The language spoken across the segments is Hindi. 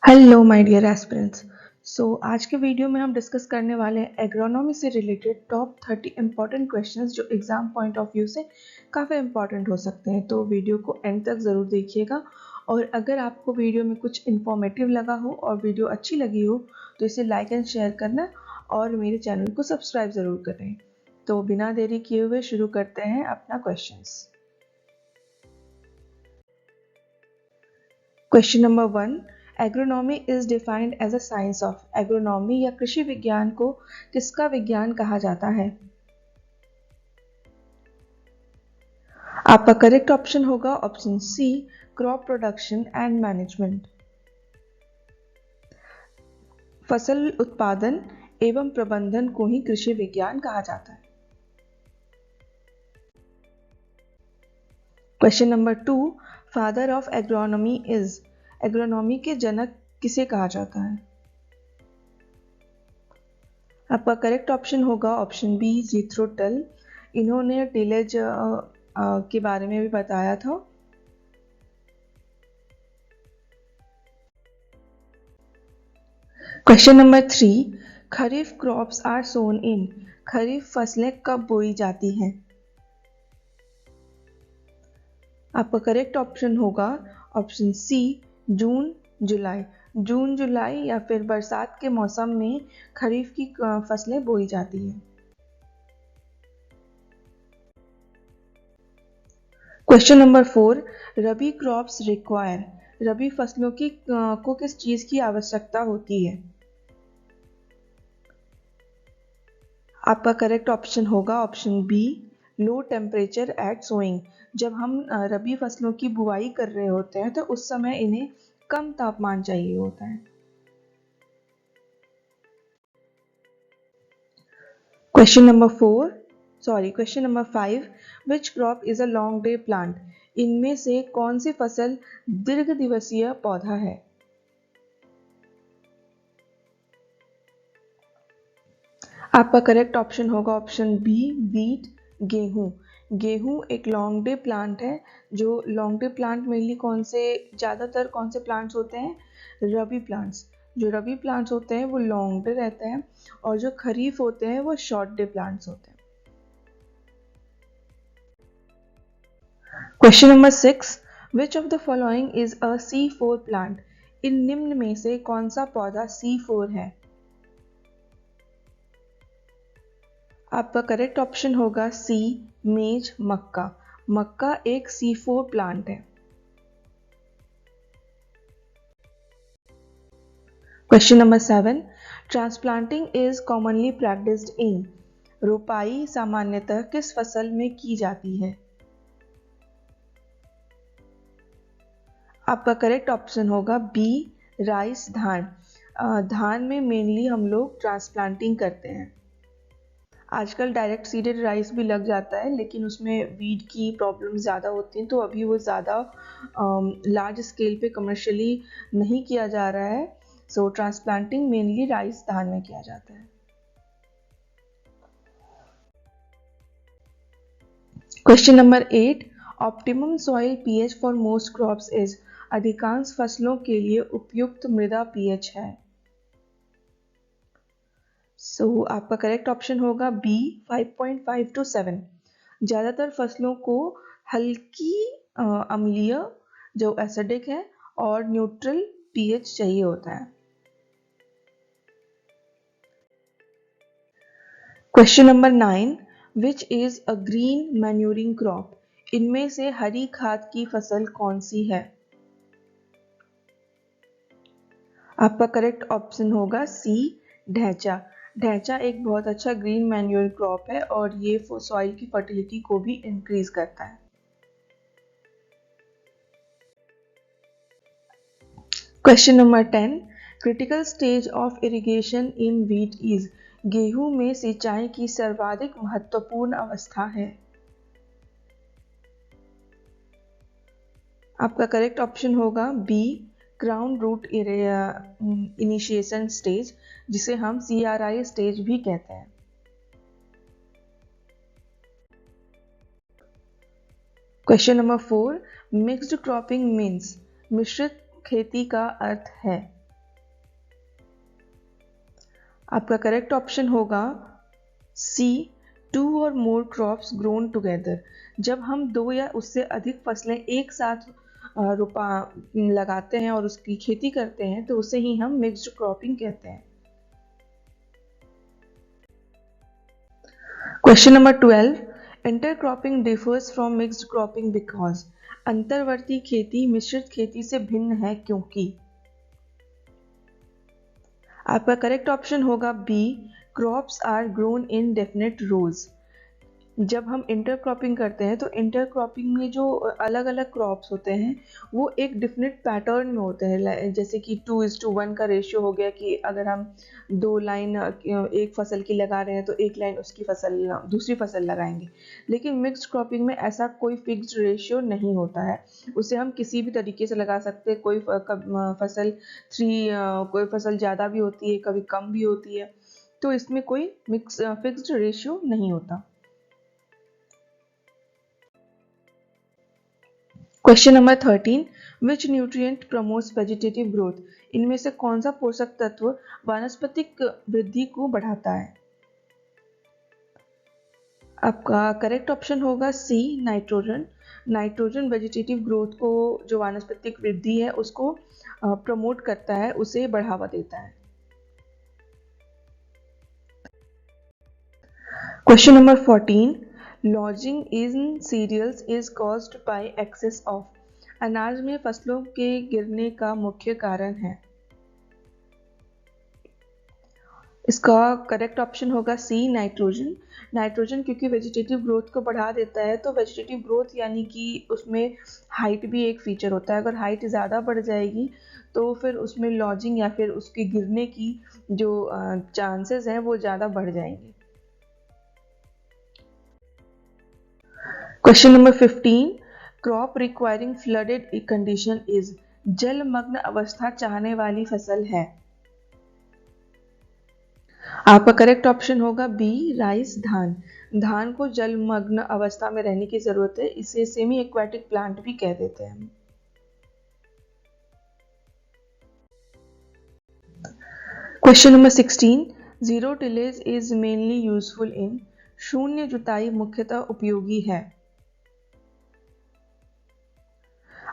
Hello my dear aspirants. आज के वीडियो में हम डिस्कस करने वाले हैं एग्रोनॉमी से रिलेटेड टॉप 30 इम्पॉर्टेंट क्वेश्चंस जो एग्जाम पॉइंट ऑफ व्यू से काफ़ी इम्पॉर्टेंट हो सकते हैं। तो वीडियो को एंड तक ज़रूर देखिएगा और अगर आपको वीडियो में कुछ इन्फॉर्मेटिव लगा हो और वीडियो अच्छी लगी हो तो इसे लाइक एंड शेयर करना और मेरे चैनल को सब्सक्राइब ज़रूर करें। तो बिना देरी किए हुए शुरू करते हैं अपना question number 1। Agronomy is defined as a science of. Agronomy या कृषि विज्ञान को किसका विज्ञान कहा जाता है? आपका करेक्ट ऑप्शन होगा option C, crop production and management. फसल उत्पादन एवं प्रबंधन को ही कृषि विज्ञान कहा जाता है। Question number 2। Father of agronomy is. Agronomy के जनक किसे कहा जाता है? आपका करेक्ट ऑप्शन होगा ऑप्शन बी, जीथ्रो टल। इन्होंने टिलेज के बारे में भी बताया था। Question number 3। Kharif crops are sown in. Kharif फसलें कब बोई जाती हैं? आपका करेक्ट ऑप्शन होगा ऑप्शन सी, जून जुलाई। जून जुलाई या फिर बरसात के मौसम में खरीफ की फसलें बोई जाती हैं। Question number 4। रबी क्रॉप्स रिक्वायर। रबी फसलों की को किस चीज की आवश्यकता होती है? आपका करेक्ट ऑप्शन होगा option B, low temperature at sowing. जब हम रबी फसलों की बुआई कर रहे होते हैं तो उस समय इन्हें कम तापमान चाहिए होता है। Question number 5। Which crop is a long day plant. इनमें से कौन सी फसल दीर्घ दिवसीय पौधा है? आपका करेक्ट ऑप्शन होगा ऑप्शन बी, वीट। गेहूं। गेहूं एक लॉन्ग डे प्लांट है। जो लॉन्ग डे प्लांट मेनली ज़्यादातर कौन से प्लांट्स होते हैं? रबी प्लांट्स। जो रबी प्लांट्स होते हैं वो लॉन्ग डे रहते हैं और जो खरीफ होते हैं वो शॉर्ट डे प्लांट्स होते हैं। Question number 6। Which of the following is a C4 plant. इन निम्न में से कौन सा पौधा C4 है? आपका करेक्ट ऑप्शन होगा सी, मेज मक्का। मक्का एक C4 प्लांट है। Question number 7। Transplanting is commonly practised in. रोपाई सामान्यतः किस फसल में की जाती है? आपका करेक्ट ऑप्शन होगा बी, राइस धान। धान में मेनली हम लोग ट्रांसप्लांटिंग करते हैं। आजकल डायरेक्ट सीडेड राइस भी लग जाता है लेकिन उसमें वीड की प्रॉब्लम ज़्यादा होती है तो अभी वो ज़्यादा लार्ज स्केल पे कमर्शियली नहीं किया जा रहा है। सो ट्रांसप्लांटिंग मेनली राइस धान में किया जाता है। Question number 8। Optimum soil pH for most crops is. अधिकांश फसलों के लिए उपयुक्त मृदा पीएच है। आपका करेक्ट ऑप्शन होगा बी, 5.5 to 7। ज़्यादातर फसलों को हल्की अम्लीय जो एसिडिक है और न्यूट्रल पीएच चाहिए होता है। Question number 9। Which is a green manuring crop. इनमें से हरी खाद की फसल कौन सी है? आपका करेक्ट ऑप्शन होगा सी, ढैंचा। ढैंचा एक बहुत अच्छा ग्रीन मैन्योर क्रॉप है और ये सॉइल की फर्टिलिटी को भी इंक्रीज करता है। Question number 10। Critical stage of irrigation in wheat is. गेहूं में सिंचाई की सर्वाधिक महत्वपूर्ण अवस्था है। आपका करेक्ट ऑप्शन होगा B, ground root initiation stage, जिसे हम CRI स्टेज भी कहते हैं। Question number 4। Mixed cropping means. मिश्रित खेती का अर्थ है। आपका करेक्ट ऑप्शन होगा सी, 2 और मोर क्रॉप्स ग्रोन टुगेदर। जब हम 2 या उससे अधिक फसलें एक साथ रोपा लगाते हैं और उसकी खेती करते हैं तो उसे ही हम मिक्स्ड क्रॉपिंग कहते हैं। Question number 12, intercropping differs from mixed cropping because. अंतर्वर्ती खेती मिश्रित खेती से भिन्न है क्योंकि। आपका करेक्ट ऑप्शन होगा B, crops are grown in definite rows. जब हम इंटरक्रॉपिंग करते हैं तो इंटरक्रॉपिंग में जो अलग अलग क्रॉप्स होते हैं वो एक डिफरेंट पैटर्न में होते हैं, जैसे कि 2:1 का रेशियो हो गया कि अगर हम 2 लाइन एक फसल की लगा रहे हैं तो एक लाइन उसकी फसल दूसरी फसल लगाएंगे। लेकिन मिक्स्ड क्रॉपिंग में ऐसा कोई फिक्स्ड रेशियो नहीं होता है, उसे हम किसी भी तरीके से लगा सकते हैं। फसल कोई फसल ज़्यादा भी होती है, कभी कम भी होती है, तो इसमें कोई फिक्स्ड रेशियो नहीं होता। क्वेश्चन नंबर 13, विच न्यूट्रिएंट प्रमोट्स वेजिटेटिव ग्रोथ। इनमें से कौन सा पोषक तत्व वानस्पतिक वृद्धि को बढ़ाता है। आपका करेक्ट ऑप्शन होगा सी, नाइट्रोजन। नाइट्रोजन वेजिटेटिव ग्रोथ को, जो वानस्पतिक वृद्धि है उसको प्रमोट करता है, उसे बढ़ावा देता है। Question number 14, lodging in cereals is caused by excess of. अनाज में फसलों के गिरने का मुख्य कारण है। इसका करेक्ट ऑप्शन होगा सी, नाइट्रोजन। नाइट्रोजन क्योंकि वेजिटेटिव ग्रोथ को बढ़ा देता है, तो वेजिटेटिव ग्रोथ यानी कि उसमें हाइट भी एक फीचर होता है। अगर हाइट ज़्यादा बढ़ जाएगी तो फिर उसमें लॉजिंग या फिर उसके गिरने की जो चांसेस हैं वो ज़्यादा बढ़ जाएंगे। Question number 15, crop requiring flooded condition is. जलमग्न अवस्था चाहने वाली फसल है। आपका करेक्ट ऑप्शन होगा बी, राइस, धान। धान को जलमग्न अवस्था में रहने की जरूरत है, इसे सेमी एक्वाटिक प्लांट भी कह देते हैं। Question number 16, zero tillage is mainly useful in. शून्य जुताई मुख्यतः उपयोगी है।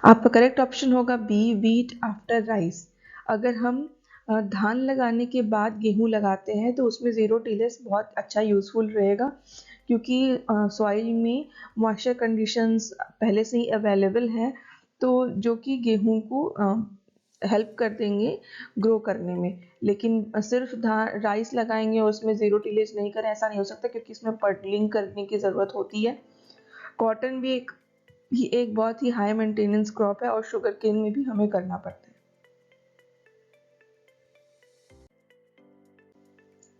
आपका करेक्ट ऑप्शन होगा बी, वीट आफ्टर राइस। अगर हम धान लगाने के बाद गेहूं लगाते हैं तो उसमें ज़ीरो टिलेज बहुत अच्छा यूज़फुल रहेगा, क्योंकि सॉइल में मॉइस्चर कंडीशंस पहले से ही अवेलेबल हैं, तो जो कि गेहूं को हेल्प कर देंगे ग्रो करने में। लेकिन सिर्फ धान राइस लगाएंगे और उसमें ज़ीरो टिलेज नहीं करें, ऐसा नहीं हो सकता, क्योंकि इसमें पडलिंग करने की ज़रूरत होती है। कॉटन भी एक बहुत ही हाई मेंटेनेंस क्रॉप है और शुगर केन में भी हमें करना पड़ता है।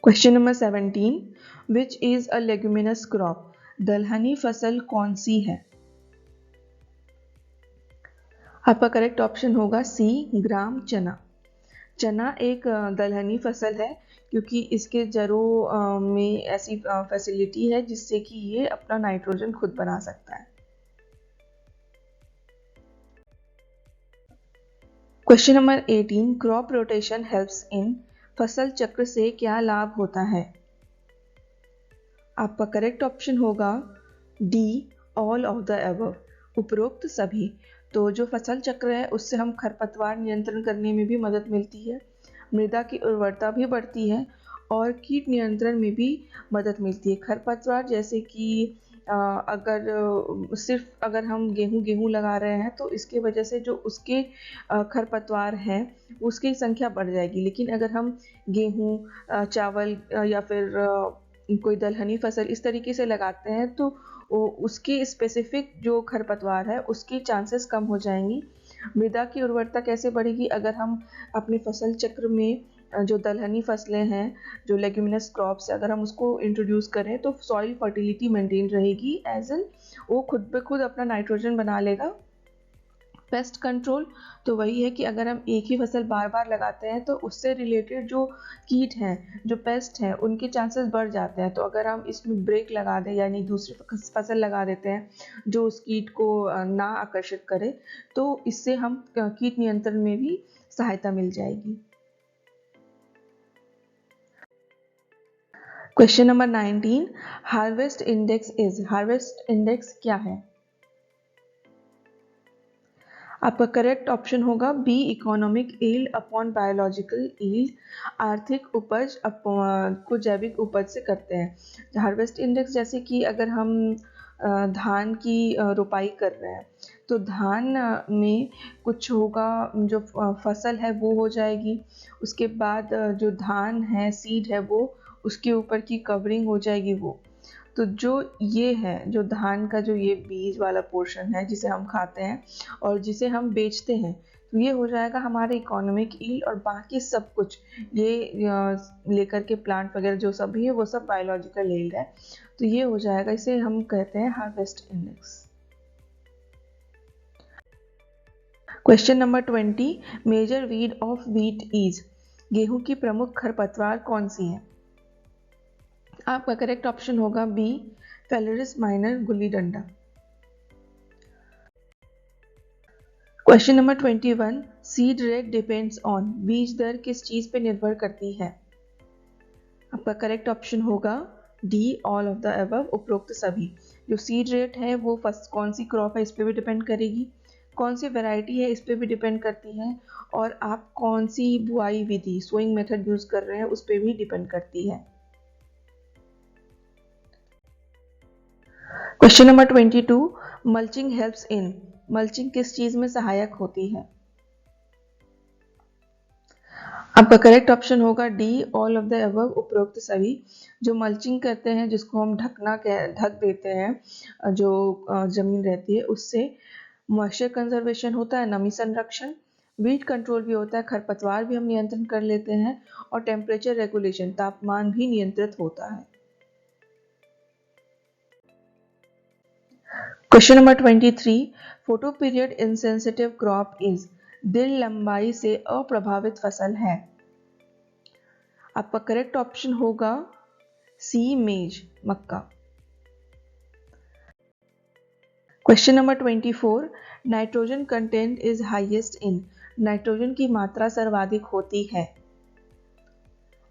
Question number 17, which is a leguminous crop. दलहनी फसल कौन सी है। आपका करेक्ट ऑप्शन होगा सी, ग्राम चना। चना एक दलहनी फसल है, क्योंकि इसके जड़ों में ऐसी फैसिलिटी है जिससे कि ये अपना नाइट्रोजन खुद बना सकता है। Question number 18, crop rotation helps in. फसल चक्र से क्या लाभ होता है। आपका करेक्ट ऑप्शन होगा D, all of the above, उपरोक्त सभी। तो जो फसल चक्र है उससे हम खरपतवार नियंत्रण करने में भी मदद मिलती है, मृदा की उर्वरता भी बढ़ती है और कीट नियंत्रण में भी मदद मिलती है। खरपतवार जैसे कि अगर हम गेहूं लगा रहे हैं तो इसके वजह से जो उसके खरपतवार हैं उसकी संख्या बढ़ जाएगी। लेकिन अगर हम गेहूं, चावल या फिर कोई दलहनी फसल इस तरीके से लगाते हैं तो उसकी स्पेसिफिक जो खरपतवार है उसकी चांसेस कम हो जाएंगी। मृदा की उर्वरता कैसे बढ़ेगी, अगर हम अपने फसल चक्र में जो दलहनी फसलें हैं, जो लेग्यूमिनस क्रॉप्स है, अगर हम उसको इंट्रोड्यूस करें तो सॉइल फर्टिलिटी मेंटेन रहेगी, एज एन वो खुद ब खुद अपना नाइट्रोजन बना लेगा। पेस्ट कंट्रोल तो वही है कि अगर हम एक ही फसल बार बार लगाते हैं तो उससे रिलेटेड जो कीट हैं, जो पेस्ट हैं, उनके चांसेस बढ़ जाते हैं। तो अगर हम इसमें ब्रेक लगा दें यानी दूसरी फसल लगा देते हैं जो उस कीट को ना आकर्षित करे, तो इससे हम कीट नियंत्रण में भी सहायता मिल जाएगी। Question number 19, harvest index is, harvest index क्या है? आपका करेक्ट ऑप्शन होगा B, economic yield upon biological yield, आर्थिक उपज को जैविक उपज से करते हैं। हार्वेस्ट इंडेक्स जैसे कि अगर हम धान की रोपाई कर रहे हैं तो धान में कुछ होगा, जो फसल है वो हो जाएगी, उसके बाद जो धान है सीड है वो, उसके ऊपर की कवरिंग हो जाएगी वो। तो जो ये है, जो धान का जो ये बीज वाला पोर्शन है जिसे हम खाते हैं और जिसे हम बेचते हैं, तो ये हो जाएगा हमारे इकोनॉमिक यील्ड, और बाकी सब कुछ ये लेकर के प्लांट वगैरह जो सब भी है वो सब बायोलॉजिकल यील्ड है। तो ये हो जाएगा, इसे हम कहते हैं harvest index. Question number 20, major weed of wheat is, गेहूं की प्रमुख खरपतवार कौन सी है? आपका करेक्ट ऑप्शन होगा बी, फेलरिस माइनर, गुल्ली डंडा। Question number 21, seed rate depends on, बीज दर किस चीज पे निर्भर करती है? आपका करेक्ट ऑप्शन होगा D, all of the above, उपरोक्त सभी। जो सीड रेट है वो फर्स्ट कौन सी क्रॉप है इस पे भी डिपेंड करेगी, कौन सी वैरायटी है इस पे भी डिपेंड करती है, और आप कौन सी बुआई विधि, सोइंग मेथड यूज कर रहे हैं उस पे भी डिपेंड करती है। Question number 22, mulching helps in, mulching किस चीज में सहायक होती है? आपका करेक्ट ऑप्शन होगा D, all of the above, उपरोक्त सभी। जो मल्चिंग करते हैं, जिसको हम ढक देते हैं, जो जमीन रहती है उससे मॉइस्चर कंजर्वेशन होता है, नमी संरक्षण, वीट कंट्रोल भी होता है, खरपतवार भी हम नियंत्रण कर लेते हैं, और टेम्परेचर रेगुलेशन, तापमान भी नियंत्रित होता है। Question number 23, photo period insensitive crop is, दिन लंबाई से अप्रभावित फसल है। आपका करेक्ट ऑप्शन होगा सी, मेज, मक्का। Question number 24, nitrogen content is highest in, nitrogen की मात्रा सर्वाधिक होती है।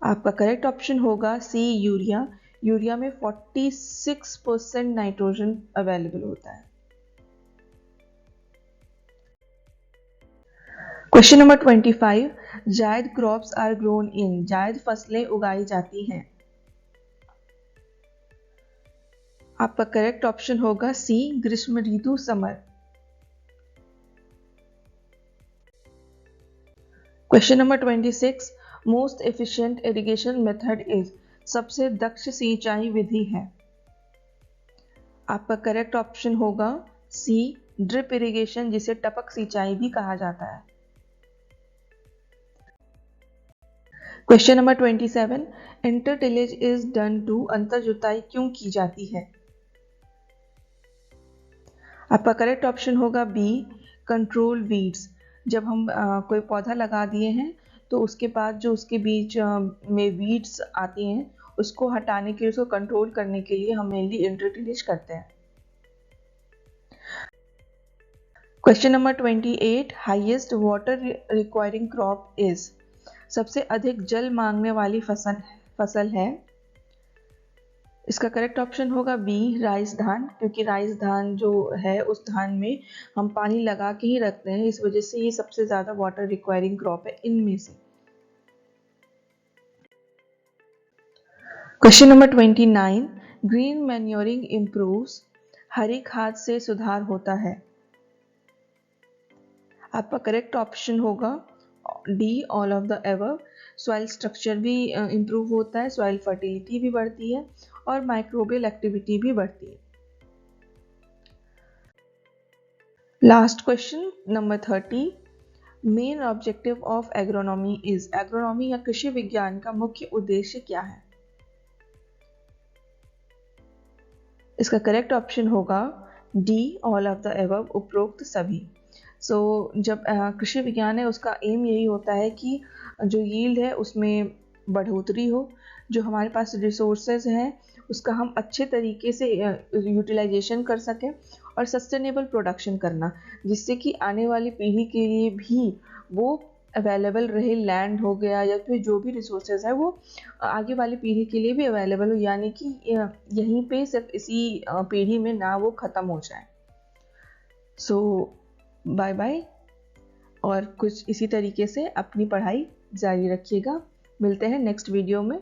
आपका करेक्ट ऑप्शन होगा सी, यूरिया, यूरिया में 46% नाइट्रोजन अवेलेबल होता है। क्वेश्चन नंबर 25, जायद क्रॉप्स आर ग्रोन इन, जायद फसलें उगाई जाती हैं। आपका करेक्ट ऑप्शन होगा सी, ग्रीष्म ऋतु, summer. Question number 26, most efficient irrigation method is, सबसे दक्ष सिंचाई विधि है। आपका करेक्ट ऑप्शन होगा सी, ड्रिप इरिगेशन, जिसे टपक सिंचाई भी कहा जाता है। Question number 27, inter tillage is done to, अंतर जुताई क्यों की जाती है? आपका करेक्ट ऑप्शन होगा बी, कंट्रोल वीड्स, जब हम कोई पौधा लगा दिए हैं तो उसके बाद जो उसके बीच में वीड्स आती हैं उसको हटाने के लिए, उसको कंट्रोल करने के लिए हम मेनली इंटर टिलेज करते हैं। Question number 28, highest water requiring crop is, सबसे अधिक जल मांगने वाली फसल है। इसका करेक्ट ऑप्शन होगा बी, राइस धान, क्योंकि राइस धान जो है उस धान में हम पानी लगा के ही रखते हैं, इस वजह से ये सबसे ज्यादा वाटर रिक्वायरिंग क्रॉप है इनमें से। Question number 29, green manuring improves, हरी खाद से सुधार होता है। आपका करेक्ट ऑप्शन होगा D, all of the above, soil structure भी इम्प्रूव होता है, सॉइल फर्टिलिटी भी बढ़ती है, और माइक्रोबियल एक्टिविटी भी बढ़ती है। Last question number 30, main objective of agronomy is, agronomy या कृषि विज्ञान का मुख्य उद्देश्य क्या है? इसका करेक्ट ऑप्शन होगा D, all of the above, उपरोक्त सभी। जब कृषि विज्ञान है उसका एम यही होता है कि जो यील्ड है उसमें बढ़ोतरी हो, जो हमारे पास रिसोर्सेज हैं उसका हम अच्छे तरीके से यूटिलाइजेशन कर सकें, और सस्टेनेबल प्रोडक्शन करना, जिससे कि आने वाली पीढ़ी के लिए भी वो अवेलेबल रहे, लैंड हो गया या फिर जो भी रिसोर्सेज है वो आगे वाली पीढ़ी के लिए भी अवेलेबल हो, यानी कि यहीं पे सिर्फ इसी पीढ़ी में ना वो ख़त्म हो जाए। सो बाय बाय, और कुछ इसी तरीके से अपनी पढ़ाई जारी रखिएगा। मिलते हैं नेक्स्ट वीडियो में।